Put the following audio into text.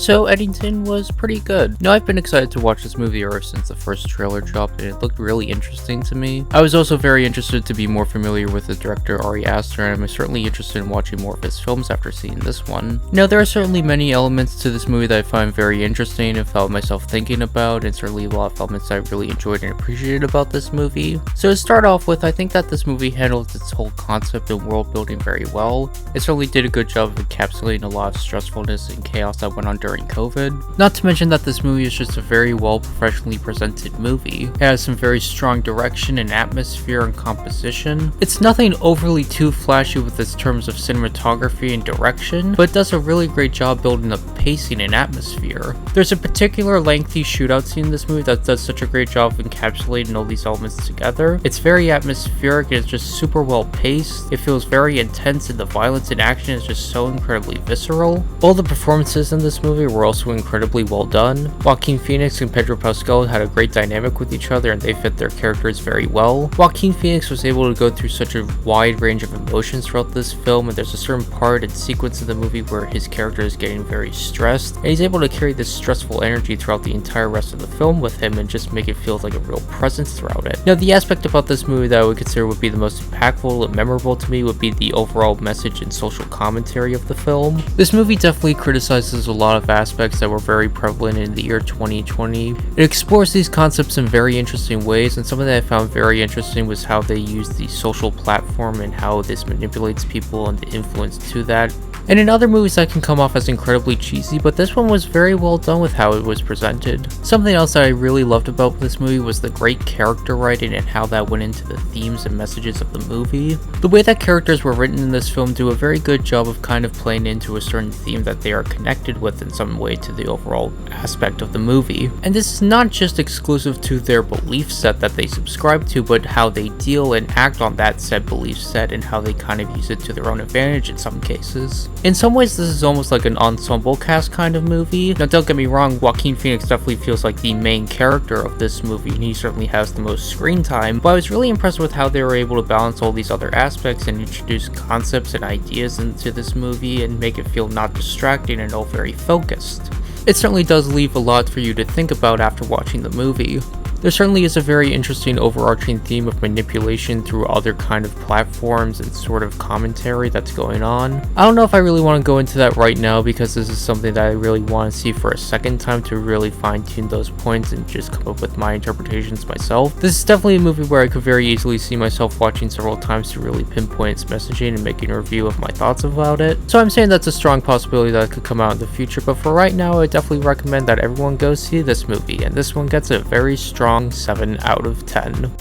So Eddington was pretty good. Now, I've been excited to watch this movie ever since the first trailer dropped, and it looked really interesting to me. I was also very interested to be more familiar with the director Ari Aster, and I'm certainly interested in watching more of his films after seeing this one. Now, there are certainly many elements to this movie that I find very interesting and found myself thinking about, and certainly a lot of elements I really enjoyed and appreciated about this movie. So to start off with, I think that this movie handled its whole concept and world building very well. It certainly did a good job of encapsulating a lot of stressfulness and chaos that went on during COVID. Not to mention that this movie is just a very well professionally presented movie. It has some very strong direction and atmosphere and composition. It's nothing overly too flashy with its terms of cinematography and direction, but it does a really great job building up pacing and atmosphere. There's a particular lengthy shootout scene in this movie that does such a great job of encapsulating all these elements together. It's very atmospheric, it's just super well paced, it feels very intense, and the violence and action is just so incredibly visceral. All the performances in this movie were also incredibly well done. Joaquin Phoenix and Pedro Pascal had a great dynamic with each other and they fit their characters very well. Joaquin Phoenix was able to go through such a wide range of emotions throughout this film, and there's a certain part and sequence in the movie where his character is getting very stressed, and he's able to carry this stressful energy throughout the entire rest of the film with him and just make it feel like a real presence throughout it. Now, the aspect about this movie that I would consider would be the most impactful and memorable to me would be the overall message and social commentary of the film. This movie definitely criticizes a lot of aspects that were very prevalent in the year 2020. It explores these concepts in very interesting ways, and something that I found very interesting was how they use the social platform and how this manipulates people and the influence to that. And in other movies that can come off as incredibly cheesy, but this one was very well done with how it was presented. Something else that I really loved about this movie was the great character writing and how that went into the themes and messages of the movie. The way that characters were written in this film do a very good job of kind of playing into a certain theme that they are connected with in some way to the overall aspect of the movie. And this is not just exclusive to their belief set that they subscribe to, but how they deal and act on that said belief set and how they kind of use it to their own advantage in some cases. In some ways, this is almost like an ensemble cast kind of movie. Now, don't get me wrong, Joaquin Phoenix definitely feels like the main character of this movie, and he certainly has the most screen time, but I was really impressed with how they were able to balance all these other aspects and introduce concepts and ideas into this movie and make it feel not distracting and all very focused. It certainly does leave a lot for you to think about after watching the movie. There certainly is a very interesting overarching theme of manipulation through other kind of platforms and sort of commentary that's going on. I don't know if I really want to go into that right now because this is something that I really want to see for a second time to really fine-tune those points and just come up with my interpretations myself. This is definitely a movie where I could very easily see myself watching several times to really pinpoint its messaging and making a review of my thoughts about it. So I'm saying that's a strong possibility that it could come out in the future, but for right now I definitely recommend that everyone go see this movie, and this one gets a very strong 7 out of 10.